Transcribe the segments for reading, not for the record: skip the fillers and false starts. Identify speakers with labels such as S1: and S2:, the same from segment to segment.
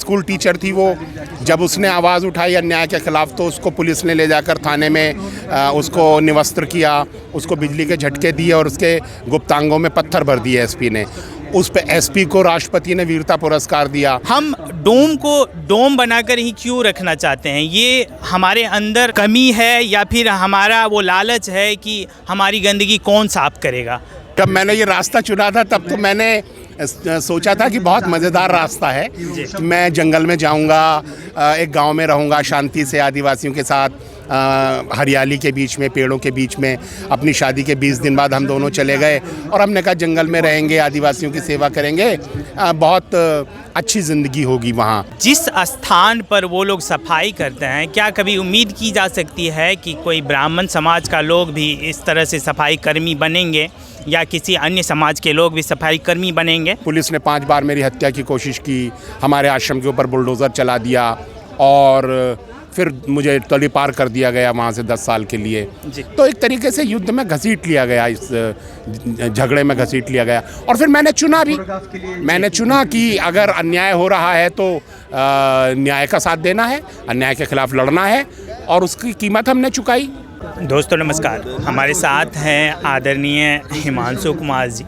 S1: School teacher थी वो, जब उसने आवाज़ उठाई अन्याय के ख़िलाफ़ तो उसको पुलिस ने ले जाकर थाने में उसको निवस्त्र किया, उसको बिजली के झटके दिए और उसके गुप्तांगों में पत्थर भर दिए एसपी ने। उस पे एसपी को राष्ट्रपति ने वीरता पुरस्कार दिया।
S2: हम डोम को डोम बनाकर ही क्यों रखना चाहते हैं? ये हमारे अंदर कमी है या फिर हमारा वो लालच है कि हमारी गंदगी कौन साफ करेगा?
S1: जब मैंने ये रास्ता चुना था तब तो मैंने सोचा था कि बहुत मज़ेदार रास्ता है, मैं जंगल में जाऊंगा, एक गांव में रहूंगा शांति से आदिवासियों के साथ, हरियाली के बीच में, पेड़ों के बीच में। अपनी शादी के 20 दिन बाद हम दोनों चले गए और हमने कहा जंगल में रहेंगे, आदिवासियों की सेवा करेंगे, बहुत अच्छी ज़िंदगी होगी वहाँ।
S2: जिस स्थान पर वो लोग सफाई करते हैं, क्या कभी उम्मीद की जा सकती है कि कोई ब्राह्मण समाज का लोग भी इस तरह से सफाई कर्मी बनेंगे या किसी अन्य समाज के लोग भी सफाई कर्मी बनेंगे?
S1: पुलिस ने 5 बार मेरी हत्या की कोशिश की, हमारे आश्रम के ऊपर बुलडोज़र चला दिया और फिर मुझे तली पार कर दिया गया वहाँ से 10 साल के लिए। तो एक तरीके से युद्ध में घसीट लिया गया, इस झगड़े में घसीट लिया गया। और फिर मैंने चुना भी, मैंने चुना कि अगर अन्याय हो रहा है तो न्याय का साथ देना है, अन्याय के खिलाफ लड़ना है और उसकी कीमत हमने चुकाई।
S2: दोस्तों नमस्कार, हमारे साथ हैं आदरणीय हिमांशु कुमार जी।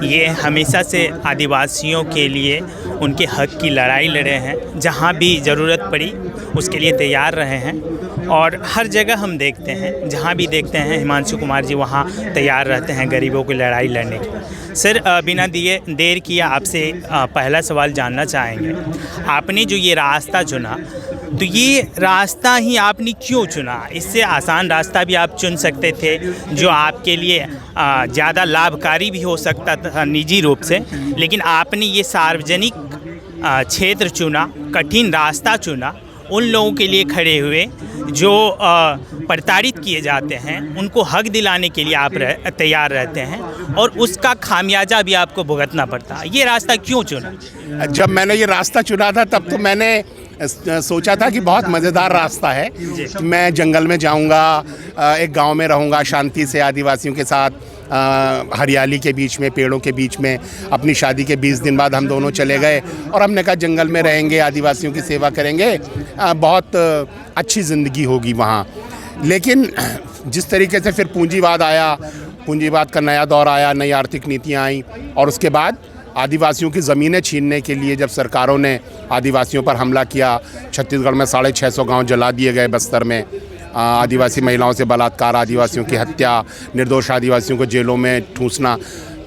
S2: ये हमेशा से आदिवासियों के लिए उनके हक की लड़ाई लड़े हैं, जहाँ भी ज़रूरत पड़ी उसके लिए तैयार रहे हैं और हर जगह हम देखते हैं, जहाँ भी देखते हैं हिमांशु कुमार जी वहाँ तैयार रहते हैं गरीबों की लड़ाई लड़ने की। सर, बिना देर किए आपसे पहला सवाल जानना चाहेंगे, आपने जो ये रास्ता चुना तो ये रास्ता ही आपने क्यों चुना? इससे आसान रास्ता भी आप चुन सकते थे जो आपके लिए ज़्यादा लाभकारी भी हो सकता था निजी रूप से, लेकिन आपने ये सार्वजनिक क्षेत्र चुना, कठिन रास्ता चुना, उन लोगों के लिए खड़े हुए जो प्रताड़ित किए जाते हैं, उनको हक दिलाने के लिए आप तैयार रहते हैं और उसका खामियाजा भी आपको भुगतना पड़ता है। ये रास्ता क्यों चुना?
S1: जब मैंने ये रास्ता चुना था तब तो मैंने सोचा था कि बहुत मज़ेदार रास्ता है, मैं जंगल में जाऊंगा, एक गांव में रहूंगा शांति से आदिवासियों के साथ, हरियाली के बीच में, पेड़ों के बीच में। अपनी शादी के 20 दिन बाद हम दोनों चले गए और हमने कहा जंगल में रहेंगे, आदिवासियों की सेवा करेंगे, बहुत अच्छी ज़िंदगी होगी वहाँ। लेकिन जिस तरीके से फिर पूंजीवाद आया, पूंजीवाद का नया दौर आया, नई आर्थिक नीतियाँ आई और उसके बाद आदिवासियों की ज़मीनें छीनने के लिए जब सरकारों ने आदिवासियों पर हमला किया, छत्तीसगढ़ में 650 गांव जला दिए गए, बस्तर में आदिवासी महिलाओं से बलात्कार, आदिवासियों की हत्या, निर्दोष आदिवासियों को जेलों में ठूंसना,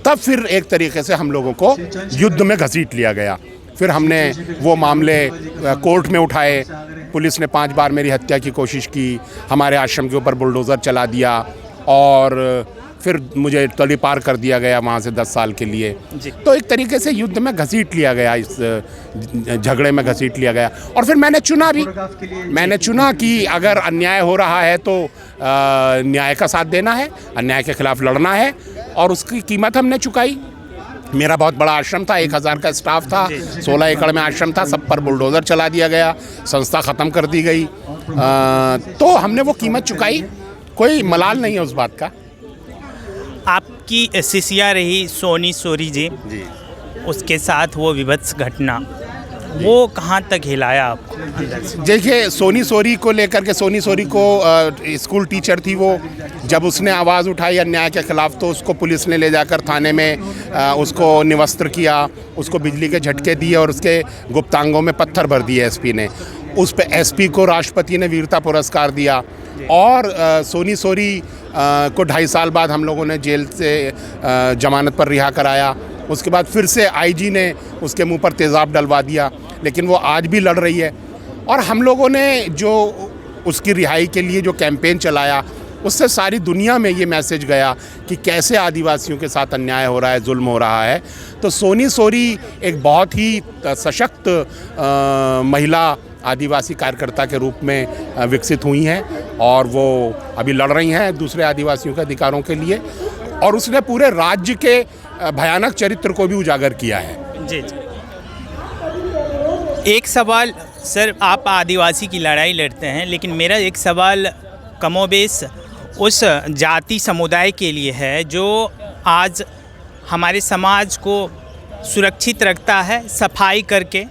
S1: तब फिर एक तरीके से हम लोगों को युद्ध में घसीट लिया गया। फिर हमने वो मामले कोर्ट में उठाए, पुलिस ने 5 बार मेरी हत्या की कोशिश की, हमारे आश्रम के ऊपर बुलडोज़र चला दिया और फिर मुझे तली पार कर दिया गया वहाँ से 10 साल के लिए। तो एक तरीके से युद्ध में घसीट लिया गया, इस झगड़े में घसीट लिया गया। और फिर मैंने चुना भी, मैंने चुना कि अगर अन्याय हो रहा है तो न्याय का साथ देना है, अन्याय के खिलाफ लड़ना है और उसकी कीमत हमने चुकाई। मेरा बहुत बड़ा आश्रम था, 1000 का स्टाफ था, 16 एकड़ में आश्रम था, सब पर बुलडोज़र चला दिया गया, संस्था ख़त्म कर दी गई। तो हमने वो कीमत चुकाई, कोई मलाल नहीं है उस बात का।
S2: आपकी शिष्या रही सोनी सोरी जी, उसके साथ वो विभत्स घटना, वो कहाँ तक हिलाया आपको अंदर से?
S1: देखिए, सोनी सोरी को लेकर के, सोनी सोरी को स्कूल टीचर थी वो, जब उसने आवाज़ उठाई अन्याय के ख़िलाफ़ तो उसको पुलिस ने ले जाकर थाने में उसको निवस्त्र किया, उसको बिजली के झटके दिए और उसके गुप्तांगों में पत्थर भर दिए एसपी ने। उस पे एसपी को राष्ट्रपति ने वीरता पुरस्कार दिया और सोनी सोरी को 2.5 साल बाद हम लोगों ने जेल से जमानत पर रिहा कराया। उसके बाद फिर से आईजी ने उसके मुंह पर तेज़ाब डलवा दिया, लेकिन वो आज भी लड़ रही है। और हम लोगों ने जो उसकी रिहाई के लिए जो कैंपेन चलाया, उससे सारी दुनिया में ये मैसेज गया कि कैसे आदिवासियों के साथ अन्याय हो रहा है, जुल्म हो रहा है। तो सोनी सोरी एक बहुत ही सशक्त महिला आदिवासी कार्यकर्ता के रूप में विकसित हुई हैं और वो अभी लड़ रही हैं दूसरे आदिवासियों के अधिकारों के लिए और उसने पूरे राज्य के भयानक चरित्र को भी उजागर किया है।
S2: जी। एक सवाल सर, आप आदिवासी की लड़ाई लड़ते हैं, लेकिन मेरा एक सवाल कमोबेश उस जाति समुदाय के लिए है जो आज हमारे समाज को सुरक्षित रखता है सफाई करके,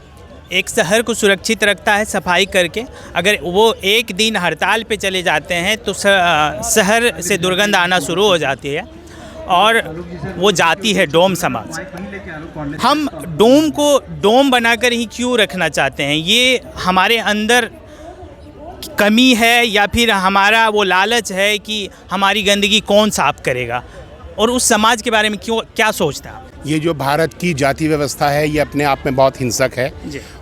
S2: एक शहर को सुरक्षित रखता है सफाई करके। अगर वो एक दिन हड़ताल पे चले जाते हैं तो शहर से दुर्गंध आना शुरू हो जाती है और वो जाती है डोम समाज। हम डोम को डोम बनाकर ही क्यों रखना चाहते हैं? ये हमारे अंदर कमी है या फिर हमारा वो लालच है कि हमारी गंदगी कौन साफ करेगा? और उस समाज के बारे में क्या सोचता है?
S1: ये जो भारत की जाति व्यवस्था है ये अपने आप में बहुत हिंसक है,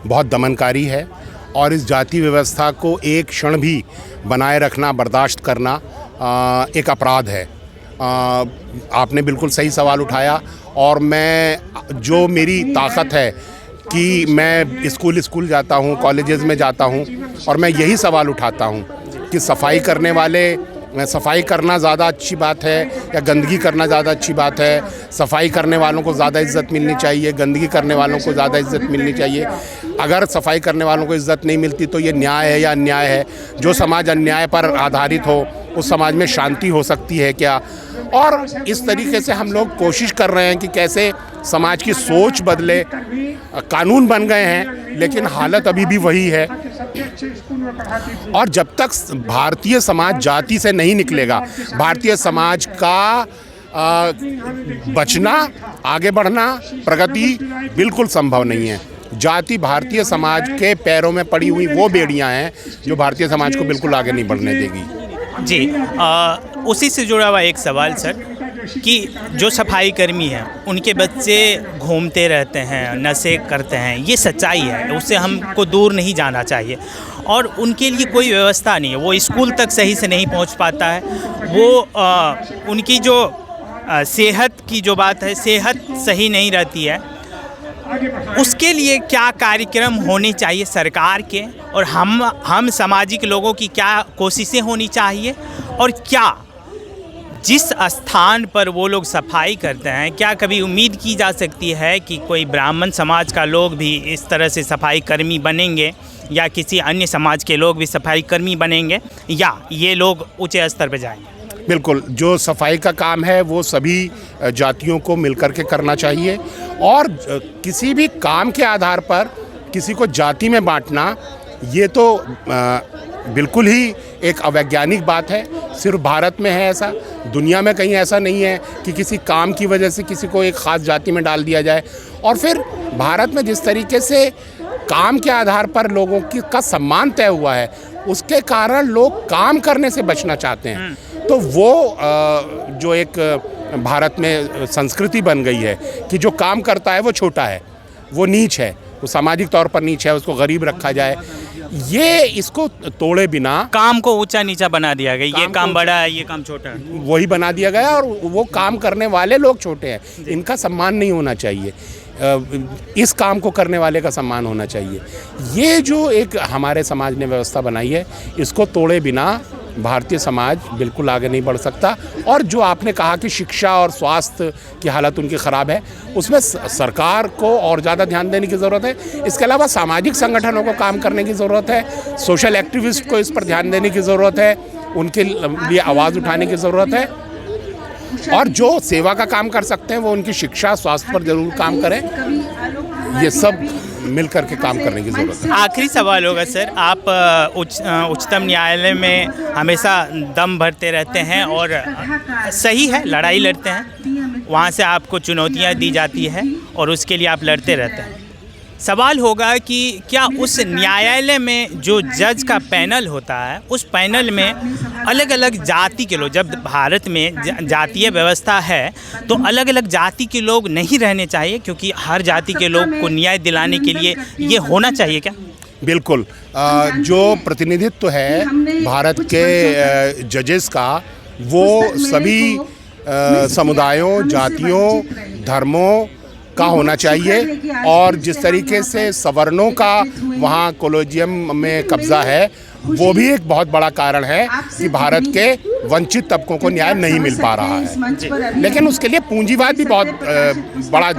S1: बहुत दमनकारी है और इस जाति व्यवस्था को एक क्षण भी बनाए रखना, बर्दाश्त करना एक अपराध है। आपने बिल्कुल सही सवाल उठाया और जो मेरी ताकत है कि मैं स्कूल जाता हूँ, कॉलेजेस में जाता हूँ और मैं यही सवाल उठाता हूँ कि सफाई करना ज़्यादा अच्छी बात है या गंदगी करना ज़्यादा अच्छी बात है? सफाई करने वालों को ज़्यादा इज़्ज़त मिलनी चाहिए, गंदगी करने वालों को ज़्यादा इज़्ज़त मिलनी चाहिए। अगर सफाई करने वालों को इज़्ज़त नहीं मिलती तो ये न्याय है या अन्याय है? जो समाज अन्याय पर आधारित हो उस समाज में शांति हो सकती है क्या? और इस तरीके से हम लोग कोशिश कर रहे हैं कि कैसे समाज की सोच बदले। कानून बन गए हैं लेकिन हालत अभी भी वही है और जब तक भारतीय समाज जाति से नहीं निकलेगा, भारतीय समाज का बचना, आगे बढ़ना, प्रगति बिल्कुल संभव नहीं है। जाति भारतीय समाज के पैरों में पड़ी हुई वो बेड़ियां हैं जो भारतीय समाज को बिल्कुल आगे नहीं बढ़ने देगी।
S2: जी, उसी से जुड़ा हुआ एक सवाल सर कि जो सफाई कर्मी हैं उनके बच्चे घूमते रहते हैं, नशे करते हैं, ये सच्चाई है, उससे हमको दूर नहीं जाना चाहिए और उनके लिए कोई व्यवस्था नहीं है। वो स्कूल तक सही से नहीं पहुंच पाता है। वो उनकी जो सेहत की जो बात है, सेहत सही नहीं रहती है। उसके लिए क्या कार्यक्रम होने चाहिए सरकार के और हम सामाजिक लोगों की क्या कोशिशें होनी चाहिए? और क्या जिस स्थान पर वो लोग सफाई करते हैं, क्या कभी उम्मीद की जा सकती है कि कोई ब्राह्मण समाज का लोग भी इस तरह से सफाई कर्मी बनेंगे या किसी अन्य समाज के लोग भी सफाई कर्मी बनेंगे या ये लोग ऊंचे स्तर पर जाएंगे?
S1: बिल्कुल, जो सफाई का काम है वो सभी जातियों को मिलकर के करना चाहिए और किसी भी काम के आधार पर किसी को जाति में बांटना ये तो बिल्कुल ही एक अवैज्ञानिक बात है। सिर्फ भारत में है ऐसा, दुनिया में कहीं ऐसा नहीं है कि किसी काम की वजह से किसी को एक ख़ास जाति में डाल दिया जाए। और फिर भारत में जिस तरीके से काम के आधार पर लोगों का सम्मान तय हुआ है उसके कारण लोग काम करने से बचना चाहते हैं। तो वो जो एक भारत में संस्कृति बन गई है कि जो काम करता है वो छोटा है, वो नीच है, वो सामाजिक तौर पर नीच है, उसको गरीब रखा जाए, ये इसको तोड़े बिना
S2: काम को ऊंचा नीचा बना दिया गया। ये काम बड़ा है, ये काम छोटा है,
S1: वही बना दिया गया और वो काम करने वाले लोग छोटे हैं, इनका सम्मान नहीं होना चाहिए। इस काम को करने वाले का सम्मान होना चाहिए। ये जो एक हमारे समाज ने व्यवस्था बनाई है इसको तोड़े बिना भारतीय समाज बिल्कुल आगे नहीं बढ़ सकता। और जो आपने कहा कि शिक्षा और स्वास्थ्य की हालत उनकी ख़राब है, उसमें सरकार को और ज़्यादा ध्यान देने की ज़रूरत है। इसके अलावा सामाजिक संगठनों को काम करने की ज़रूरत है, सोशल एक्टिविस्ट को इस पर ध्यान देने की ज़रूरत है, उनके लिए आवाज़ उठाने की ज़रूरत है और जो सेवा का काम कर सकते हैं वो उनकी शिक्षा स्वास्थ्य पर ज़रूर काम करें। ये सब मिल कर के काम करने की ज़रूरत है।
S2: आखिरी सवाल होगा सर, आप उच्चतम न्यायालय में हमेशा दम भरते रहते हैं और सही है, लड़ाई लड़ते हैं, वहाँ से आपको चुनौतियाँ दी जाती है और उसके लिए आप लड़ते रहते हैं। सवाल होगा कि क्या उस न्यायालय में जो जज का पैनल होता है उस पैनल में अलग अलग जाति के लोग, जब भारत में जातीय व्यवस्था है तो अलग अलग जाति के लोग नहीं रहने चाहिए, क्योंकि हर जाति के लोग को न्याय दिलाने के लिए ये होना चाहिए क्या?
S1: बिल्कुल, जो प्रतिनिधित्व है भारत के जजेस का वो सभी समुदायों, जातियों, धर्मों का होना चाहिए और जिस तरीके से सवर्णों का वहाँ कोलोजियम में कब्जा है वो भी एक बहुत बड़ा कारण है कि भारत के वंचित तबकों को न्याय नहीं मिल पा रहा है। लेकिन उसके लिए पूंजीवाद भी बहुत बड़ा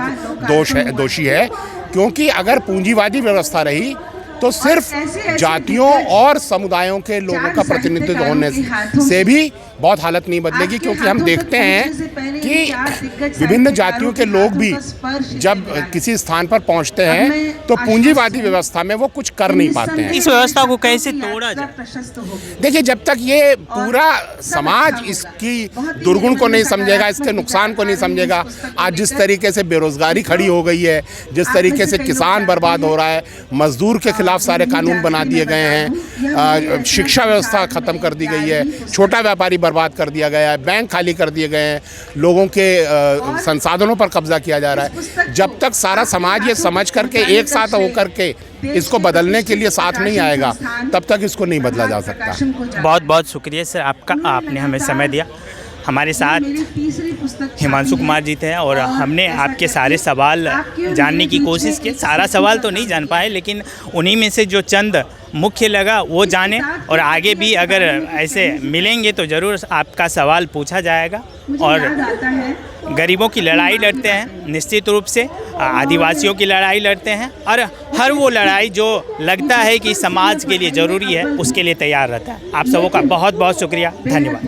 S1: दोषी है, क्योंकि अगर पूंजीवादी व्यवस्था रही तो सिर्फ जातियों और समुदायों के लोगों का प्रतिनिधित्व होने से भी बहुत हालत नहीं बदलेगी, क्योंकि हम देखते हैं कि विभिन्न जातियों के लोग भी जब किसी स्थान पर पहुंचते हैं तो पूंजीवादी व्यवस्था में वो कुछ कर नहीं पाते हैं।
S2: इस व्यवस्था को कैसे तोड़ा जाए?
S1: देखिए, जब तक ये पूरा समाज इसकी दुर्गुण को नहीं समझेगा, इसके नुकसान को नहीं समझेगा, आज जिस तरीके से बेरोजगारी खड़ी हो गई है, जिस तरीके से किसान बर्बाद हो रहा है, मजदूर के खिलाफ सारे कानून बना दिए गए हैं, शिक्षा व्यवस्था खत्म कर दी गई है, छोटा व्यापारी बर्बाद कर दिया गया है, बैंक खाली कर दिए गए हैं, लोगों के संसाधनों पर कब्जा किया जा रहा है। जब तक सारा समाज ये समझ करके एक साथ होकर के इसको बदलने के लिए साथ नहीं आएगा, तब तक इसको नहीं बदला जा सकता।
S2: बहुत बहुत शुक्रिया सर आपका, आपने हमें समय दिया। हमारे साथ हिमांशु कुमार जी थे और हमने आपके सारे सवाल जानने की कोशिश की। सारा सवाल तो नहीं जान पाए, लेकिन उन्हीं में से जो चंद मुख्य लगा वो जाने, और आगे भी अगर ऐसे मिलेंगे तो ज़रूर आपका सवाल पूछा जाएगा। और गरीबों की लड़ाई लड़ते हैं, निश्चित रूप से आदिवासियों की लड़ाई लड़ते हैं, और हर वो लड़ाई जो लगता है कि समाज के लिए ज़रूरी है उसके लिए तैयार रहता है। आप सबों का बहुत बहुत शुक्रिया, धन्यवाद।